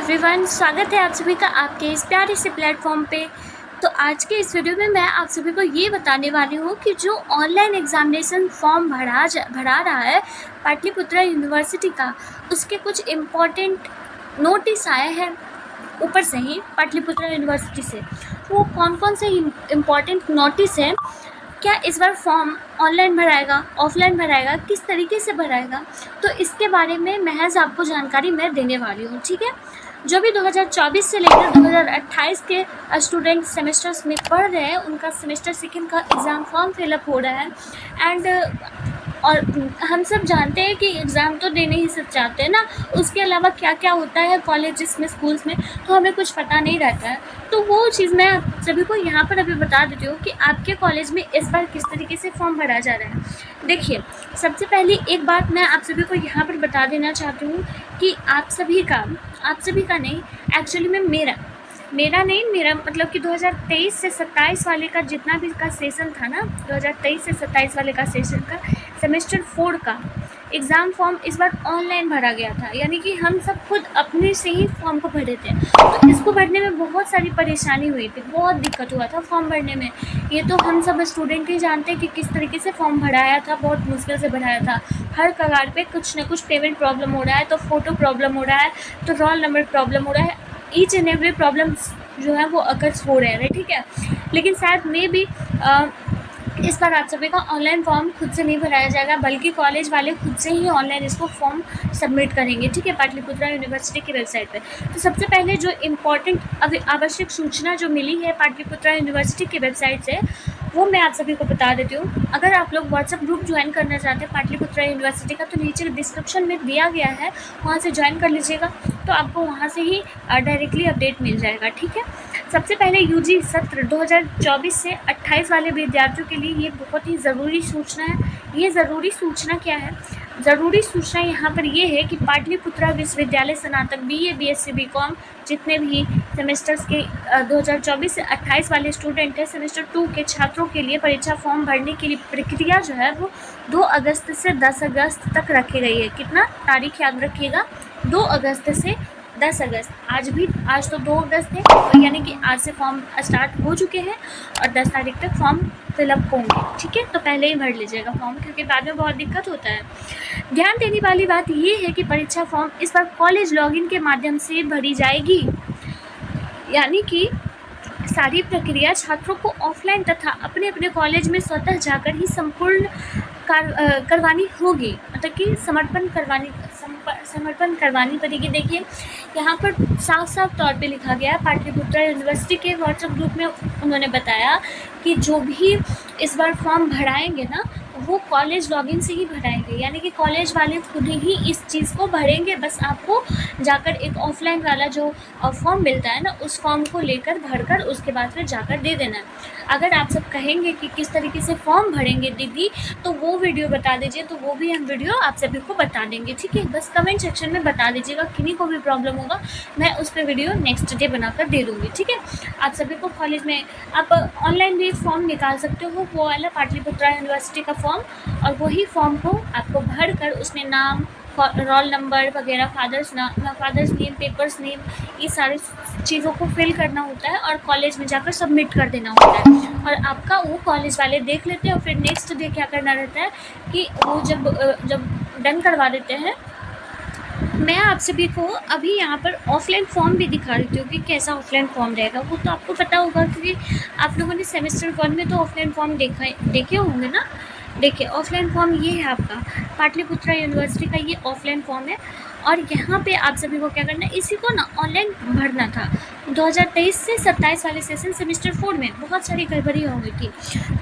Everyone, स्वागत है आप सभी का आपके इस प्यारे से प्लेटफॉर्म पे। तो आज के इस वीडियो में मैं आप सभी को ये बताने वाली हूँ कि जो ऑनलाइन एग्ज़ामिनेशन फॉर्म भरा रहा है पाटलिपुत्रा यूनिवर्सिटी का, उसके कुछ इम्पॉर्टेंट नोटिस आए हैं ऊपर से ही पाटलिपुत्रा यूनिवर्सिटी से। वो कौन कौन से इम्पॉर्टेंट नोटिस हैं, क्या इस बार फॉर्म ऑनलाइन भराएगा, ऑफलाइन भराएगा, किस तरीके से भराएगा, तो इसके बारे में महज आपको जानकारी मैं देने वाली हूँ। ठीक है, जो भी 2024 से लेकर 2028 के स्टूडेंट सेमेस्टर्स में पढ़ रहे हैं, उनका सेमेस्टर सेकेंड का एग्ज़ाम फॉर्म फिलअप हो रहा है। एंड और हम सब जानते हैं कि एग्ज़ाम तो देने ही सब चाहते हैं ना, उसके अलावा क्या क्या होता है कॉलेजेस में, स्कूल्स में, तो हमें कुछ पता नहीं रहता है। तो वो चीज़ मैं आप सभी को यहाँ पर अभी बता देती हूँ कि आपके कॉलेज में इस बार किस तरीके से फॉर्म भरा जा रहा है। देखिए, सबसे पहले एक बात मैं आप सभी को यहाँ पर बता देना चाहती हूँ कि आप सभी का नहीं, एक्चुअली में मेरा मतलब कि 2023 से 27 वाले का जितना भी का सेशन था ना, 2023 से 27 वाले का सेशन का सेमेस्टर 4 का एग्ज़ाम फॉर्म इस बार ऑनलाइन भरा गया था। यानी कि हम सब खुद अपने से ही फॉर्म को भरे थे। तो इसको भरने में बहुत सारी परेशानी हुई थी, बहुत दिक्कत हुआ था फॉर्म भरने में। ये तो हम सब स्टूडेंट ही जानते हैं कि किस तरीके से फॉर्म भराया था, बहुत मुश्किल से भराया था। हर कगार पे कुछ ना कुछ पेमेंट प्रॉब्लम हो रहा है, तो फ़ोटो प्रॉब्लम हो रहा है, तो रोल नंबर प्रॉब्लम हो रहा है। ईच एंड एवरी प्रॉब्लम्स जो है वो अकर्स हो रहे हैं, ठीक है। लेकिन शायद मे भी इस बार आप सभी का ऑनलाइन फॉर्म खुद से नहीं भराया जाएगा, बल्कि कॉलेज वाले खुद से ही ऑनलाइन इसको फॉर्म सबमिट करेंगे, ठीक है, पाटलिपुत्रा यूनिवर्सिटी की वेबसाइट पे। तो सबसे पहले जो इम्पॉर्टेंट आवश्यक सूचना जो मिली है पाटलिपुत्रा यूनिवर्सिटी की वेबसाइट से, वो मैं आप सभी को बता देती हूँ। अगर आप लोग व्हाट्सएप ग्रुप ज्वाइन करना चाहते हैं पाटलिपुत्रा यूनिवर्सिटी का, तो नीचे डिस्क्रिप्शन में दिया गया है, वहाँ से ज्वाइन कर लीजिएगा, तो आपको वहाँ से ही डायरेक्टली अपडेट मिल जाएगा, ठीक है। सबसे पहले यूजी सत्र 2024 से 28 वाले विद्यार्थियों के लिए ये बहुत ही ज़रूरी सूचना है। ये ज़रूरी सूचना क्या है? ज़रूरी सूचना यहाँ पर ये है कि पाटलिपुत्रा विश्वविद्यालय स्नातक BA BSc BCom जितने भी सेमेस्टर्स के 2024 से 28 वाले स्टूडेंट हैं, सेमेस्टर 2 के छात्रों के लिए परीक्षा फॉर्म भरने के लिए प्रक्रिया जो है वो 2 अगस्त से 10 अगस्त तक रखी गई है। कितना तारीख याद रखिएगा, 2 अगस्त से 10 अगस्त। आज तो 2 अगस्त है, तो यानी कि आज से फॉर्म स्टार्ट हो चुके हैं और 10 तारीख तक फॉर्म फिलअप होंगे, ठीक है। तो पहले ही भर लीजिएगा फॉर्म, क्योंकि बाद में बहुत दिक्कत होता है। ध्यान देने वाली बात ये है कि परीक्षा फॉर्म इस बार कॉलेज लॉगिन के माध्यम से भरी जाएगी, यानी कि सारी प्रक्रिया छात्रों को ऑफलाइन तथा अपने अपने कॉलेज में स्वतः जाकर ही संपूर्ण करवानी होगी, मतलब कि समर्पण करवानी पड़ेगी। देखिए, यहाँ पर साफ साफ तौर पे लिखा गया है, पाटलिपुत्रा यूनिवर्सिटी के व्हाट्सएप ग्रुप में उन्होंने बताया कि जो भी इस बार फॉर्म भराएंगे ना, वो कॉलेज लॉगिन से ही भराएंगे, यानी कि कॉलेज वाले खुद ही इस चीज़ को भरेंगे। बस आपको जाकर एक ऑफलाइन वाला जो फॉर्म मिलता है ना, उस फॉर्म को लेकर भरकर उसके बाद फिर जाकर दे देना है। अगर आप सब कहेंगे कि किस तरीके से फॉर्म भरेंगे दीदी, तो वो वीडियो बता दीजिए, तो वो भी हम वीडियो आप सभी को बता देंगे, ठीक है। बस कमेंट सेक्शन में बता दीजिएगा, किन्हीं को भी प्रॉब्लम होगा मैं उस पर वीडियो नेक्स्ट डे बनाकर दे दूँगी, ठीक है। आप सभी को कॉलेज में आप ऑनलाइन भी फॉर्म निकाल सकते हो, वो वाला पाटलिपुत्रा यूनिवर्सिटी का फॉर्म, और वही फॉर्म को आपको भर कर उसमें नाम, रोल नंबर वगैरह, फादर्स नेम, पेपर्स नेम, ये सारी चीज़ों को फिल करना होता है और कॉलेज में जाकर सबमिट कर देना होता है। और आपका वो कॉलेज वाले देख लेते हैं, और फिर नेक्स्ट डे क्या करना रहता है कि वो जब डन करवा देते हैं। मैं आप सभी को अभी यहाँ पर ऑफलाइन फॉर्म भी दिखा देती हूँ कि कैसा ऑफलाइन फॉर्म रहेगा। वो तो आपको पता होगा, क्योंकि आप लोगों ने सेमेस्टर 1 में तो ऑफलाइन फॉर्म देखे होंगे ना। देखिए, ऑफलाइन फॉर्म ये है आपका, पाटलिपुत्रा यूनिवर्सिटी का ये ऑफलाइन फॉर्म है। और यहाँ पे आप सभी को क्या करना है, इसी को ना ऑनलाइन भरना था। 2023 से 27 वाले सेशन सेमेस्टर 4 में बहुत सारी गड़बड़ी हो गई थी,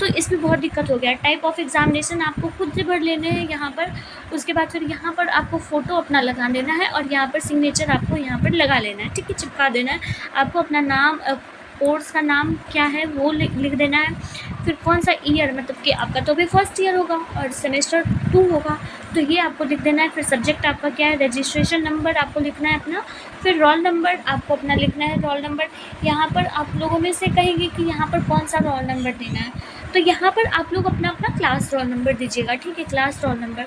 तो इसमें बहुत दिक्कत हो गया। टाइप ऑफ एग्जामिनेशन आपको खुद से भर लेने हैं यहाँ पर, उसके बाद फिर यहाँ पर आपको फ़ोटो अपना लगा देना है, और यहाँ पर सिग्नेचर आपको यहाँ पर लगा लेना है, ठीक है, चिपका देना है। आपको अपना नाम, कोर्स का नाम क्या है वो लिख देना है, फिर कौन सा ईयर, मतलब कि आपका तो भी फर्स्ट ईयर होगा और सेमेस्टर 2 होगा, तो ये आपको लिख देना है। फिर सब्जेक्ट आपका क्या है, रजिस्ट्रेशन नंबर आपको लिखना है अपना, फिर रोल नंबर आपको अपना लिखना है। रोल नंबर यहाँ पर आप लोगों में से कहेंगे कि यहाँ पर कौन सा रोल नंबर देना है, तो यहाँ पर आप लोग अपना क्लास रोल नंबर दीजिएगा, ठीक है, क्लास रोल नंबर।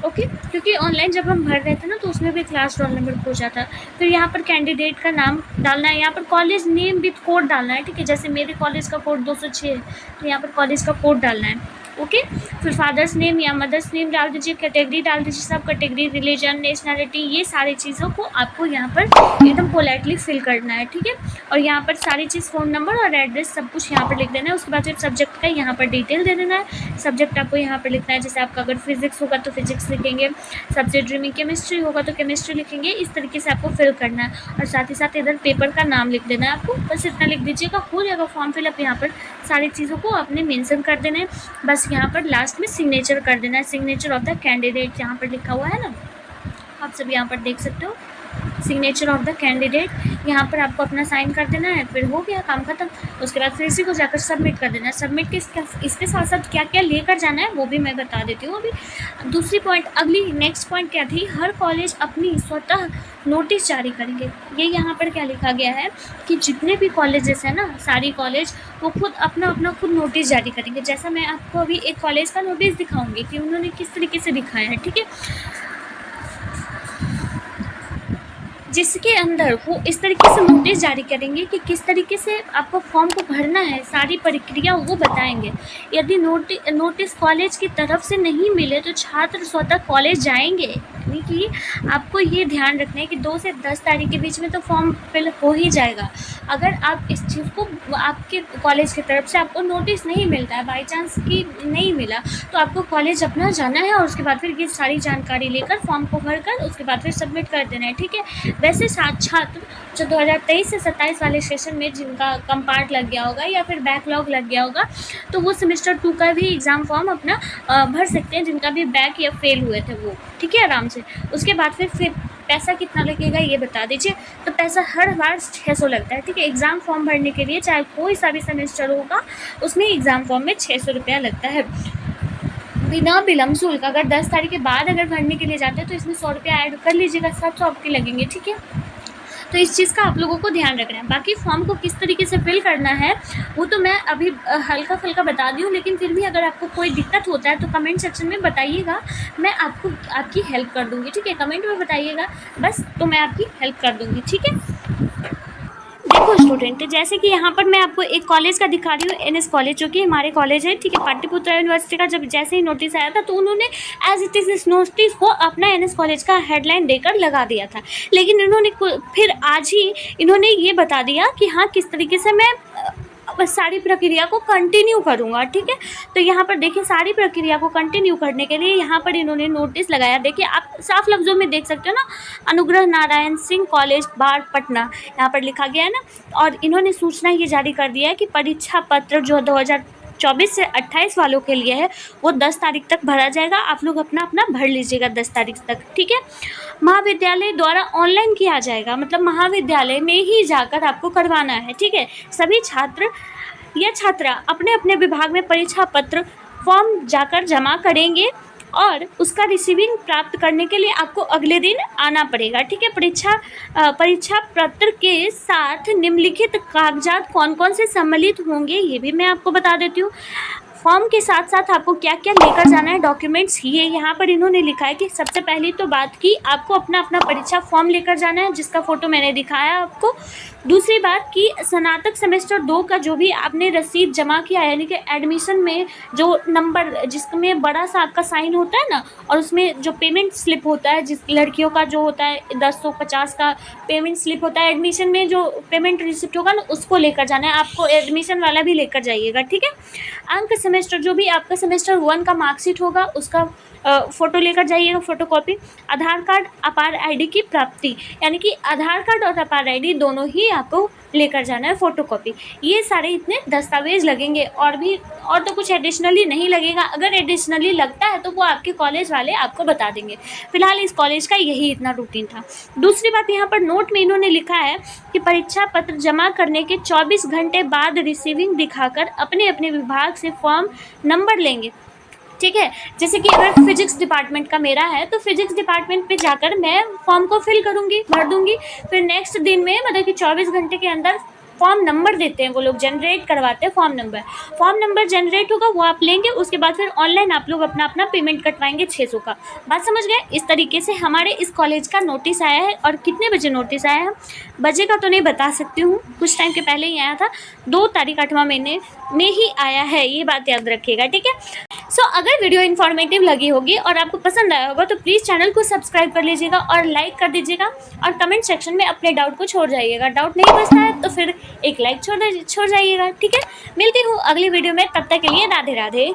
ओके, क्योंकि ऑनलाइन जब हम भर रहे थे ना तो उसमें भी क्लास रोल नंबर पूछा था। फिर यहाँ पर कैंडिडेट का नाम डालना है, यहाँ पर कॉलेज नेम विथ कोड डालना है, ठीक है। जैसे मेरे कॉलेज का कोड 206 है, तो यहाँ पर कॉलेज का कोड डालना है। ओके, फिर फादर्स नेम या मदर्स नेम डाल दीजिए, कैटेगरी डाल दीजिए, सब कैटेगरी, रिलीजन, नेशनैलिटी, ये सारी चीज़ों को आपको यहाँ पर एकदम पोलाइटली फिल करना है, ठीक है। और यहाँ पर सारी चीज़, फ़ोन नंबर और एड्रेस सब कुछ यहाँ पर लिख देना है। उसके बाद फिर सब्जेक्ट का यहाँ पर डिटेल दे देना है। सब्जेक्ट आपको यहाँ पर लिखना है, जैसे आपका अगर फिजिक्स होगा तो फिजिक्स लिखेंगे, सब्सिडरी में केमिस्ट्री होगा तो केमिस्ट्री लिखेंगे। इस तरीके से आपको फिल करना है और साथ ही साथ इधर पेपर का नाम लिख देना है आपको। बस इतना लिख दीजिएगा, हो जाएगा फॉर्म फिलअप। यहाँ पर सारी चीज़ों को आपने मेंशन कर देना है। बस यहाँ पर लास्ट में सिग्नेचर कर देना है, सिग्नेचर ऑफ द कैंडिडेट यहाँ पर लिखा हुआ है ना, आप सब यहाँ पर देख सकते हो, सिग्नेचर ऑफ द कैंडिडेट। यहाँ पर आपको अपना साइन कर देना है, फिर हो गया काम खत्म। उसके बाद फिर इसी को जाकर सबमिट कर देना है। सबमिट के इसके साथ साथ क्या क्या लेकर जाना है वो भी मैं बता देती हूँ अभी। दूसरी पॉइंट, अगली नेक्स्ट पॉइंट क्या थी, हर कॉलेज अपनी स्वतः नोटिस जारी करेंगे। ये यहाँ पर क्या लिखा गया है कि जितने भी कॉलेजेस हैं ना, सारी कॉलेज वो खुद अपना खुद नोटिस जारी करेंगे। जैसा मैं आपको अभी एक कॉलेज का नोटिस दिखाऊंगी कि उन्होंने किस तरीके से दिखाया है, ठीक है, जिसके अंदर वो इस तरीके से नोटिस जारी करेंगे कि किस तरीके से आपको फॉर्म को भरना है, सारी प्रक्रिया वो बताएंगे। यदि नोटिस कॉलेज की तरफ से नहीं मिले तो छात्र स्वतः कॉलेज जाएंगे। यानी कि आपको ये ध्यान रखना है कि 2 से 10 तारीख के बीच में तो फॉर्म फिल हो ही जाएगा। अगर आप इस चीज़ को, आपके कॉलेज की तरफ से आपको नोटिस नहीं मिलता है, बाई चांस कि नहीं मिला, तो आपको कॉलेज अपना जाना है और उसके बाद फिर ये सारी जानकारी लेकर फॉर्म को भरकर उसके बाद फिर सबमिट कर देना है, ठीक है। वैसे छात्र जो 2023 से 27 वाले सेशन में जिनका कम पार्ट लग गया होगा या फिर बैकलॉग लग गया होगा, तो वो सेमेस्टर 2 का भी एग्ज़ाम फॉर्म अपना भर सकते हैं, जिनका भी बैक या फेल हुए थे वो, ठीक है, आराम से। उसके बाद फिर पैसा कितना लगेगा ये बता दीजिए। तो पैसा हर बार 600 लगता है, ठीक है। एग्ज़ाम फॉर्म भरने के लिए चाहे कोई सा भी सेमेस्टर होगा, उसमें एग्ज़ाम फॉर्म में 600 रुपया लगता है बिना विलम्ब शुल्क। अगर 10 तारीख के बाद अगर भरने के लिए जाते हैं तो इसमें 100 रुपया ऐड कर लीजिएगा, 700 आपके लगेंगे, ठीक है। तो इस चीज़ का आप लोगों को ध्यान रखना है। बाकी फॉर्म को किस तरीके से फिल करना है वो तो मैं अभी हल्का फुल्का बता दी हूँ, लेकिन फिर भी अगर आपको कोई दिक्कत होता है तो कमेंट सेक्शन में बताइएगा, मैं आपको आपकी हेल्प कर दूँगी, ठीक है। कमेंट में बताइएगा बस, तो मैं आपकी हेल्प कर दूँगी, ठीक है। देखो स्टूडेंट, जैसे कि यहाँ पर मैं आपको एक कॉलेज का दिखा रही हूँ, एनएस कॉलेज, जो कि हमारे कॉलेज है, ठीक है। पाटलिपुत्र यूनिवर्सिटी का जब जैसे ही नोटिस आया था तो उन्होंने एज इट इज़ इस नोटिस को अपना एनएस कॉलेज का हेडलाइन देकर लगा दिया था, लेकिन इन्होंने फिर आज ही इन्होंने ये बता दिया कि हाँ किस तरीके से मैं बस सारी प्रक्रिया को कंटिन्यू करूँगा, ठीक है। तो यहाँ पर देखिए, सारी प्रक्रिया को कंटिन्यू करने के लिए यहाँ पर इन्होंने नोटिस लगाया। देखिए आप साफ लफ्ज़ों में देख सकते हो ना, अनुग्रह नारायण सिंह कॉलेज बाढ़ पटना, यहाँ पर लिखा गया है ना। और इन्होंने सूचना ये जारी कर दिया है कि परीक्षा पत्र जो 2024 से 28 वालों के लिए है वो 10 तारीख तक भरा जाएगा। आप लोग अपना भर लीजिएगा 10 तारीख तक, ठीक है। महाविद्यालय द्वारा ऑनलाइन किया जाएगा, मतलब महाविद्यालय में ही जाकर आपको करवाना है, ठीक है। सभी छात्र या छात्रा अपने अपने विभाग में परीक्षा पत्र फॉर्म जाकर जमा करेंगे और उसका रिसीविंग प्राप्त करने के लिए आपको अगले दिन आना पड़ेगा, ठीक है। परीक्षा पत्र के साथ निम्नलिखित कागजात कौन कौन से सम्मिलित होंगे ये भी मैं आपको बता देती हूँ। फॉर्म के साथ साथ आपको क्या क्या लेकर जाना है डॉक्यूमेंट्स, ये यहाँ पर इन्होंने लिखा है कि सबसे पहली तो बात की आपको अपना परीक्षा फॉर्म लेकर जाना है, जिसका फ़ोटो मैंने दिखाया आपको। दूसरी बात कि स्नातक सेमेस्टर 2 का जो भी आपने रसीद जमा किया है, यानी कि एडमिशन में जो नंबर जिसमें बड़ा सा आपका साइन होता है ना, और उसमें जो पेमेंट स्लिप होता है, जिस लड़कियों का जो होता है 1050 का पेमेंट स्लिप होता है, एडमिशन में जो पेमेंट रिसिप्ट होगा ना उसको लेकर जाना है आपको, एडमिशन वाला भी लेकर जाइएगा, ठीक है। अंक सेमेस्टर, जो भी आपका सेमेस्टर 1 का मार्कशीट होगा उसका फ़ोटो लेकर जाइएगा, फ़ोटोकॉपी। आधार कार्ड, अपार आईडी की प्राप्ति, यानी कि आधार कार्ड और अपार आईडी दोनों ही आपको लेकर जाना है, फ़ोटोकॉपी। ये सारे इतने दस्तावेज लगेंगे, और तो कुछ एडिशनली नहीं लगेगा। अगर एडिशनली लगता है तो वो आपके कॉलेज वाले आपको बता देंगे। फिलहाल इस कॉलेज का यही इतना रूटीन था। दूसरी बात, यहाँ पर नोट में इन्होंने लिखा है कि परीक्षा पत्र जमा करने के 24 घंटे बाद रिसीविंग दिखाकर अपने अपने विभाग से फॉर्म नंबर लेंगे, ठीक है। जैसे कि अगर फिजिक्स डिपार्टमेंट का मेरा है तो फिजिक्स डिपार्टमेंट पे जाकर मैं फॉर्म को फिल करूँगी, भर दूँगी। फिर नेक्स्ट दिन में मतलब कि 24 घंटे के अंदर फॉर्म नंबर देते हैं, वो लोग जनरेट करवाते हैं फॉर्म नंबर जनरेट होगा, वो आप लेंगे, उसके बाद फिर ऑनलाइन आप लोग अपना अपना पेमेंट कटवाएंगे 600 का। बात समझ गए? इस तरीके से हमारे इस कॉलेज का नोटिस आया है। और कितने बजे नोटिस आया है, बजे का तो नहीं बता सकती हूँ, कुछ टाइम के पहले ही आया था, 2 तारीख 8वां महीने में ही आया है, ये बात याद रखिएगा, ठीक है। सो अगर वीडियो इन्फॉर्मेटिव लगी होगी और आपको पसंद आया होगा तो प्लीज़ चैनल को सब्सक्राइब कर लीजिएगा और लाइक कर दीजिएगा, और कमेंट सेक्शन में अपने डाउट को छोड़ जाइएगा। डाउट नहीं बचता है तो फिर एक लाइक छोड़ जाइएगा, ठीक है। मिलती हूँ अगली वीडियो में, तब तक के लिए राधे राधे।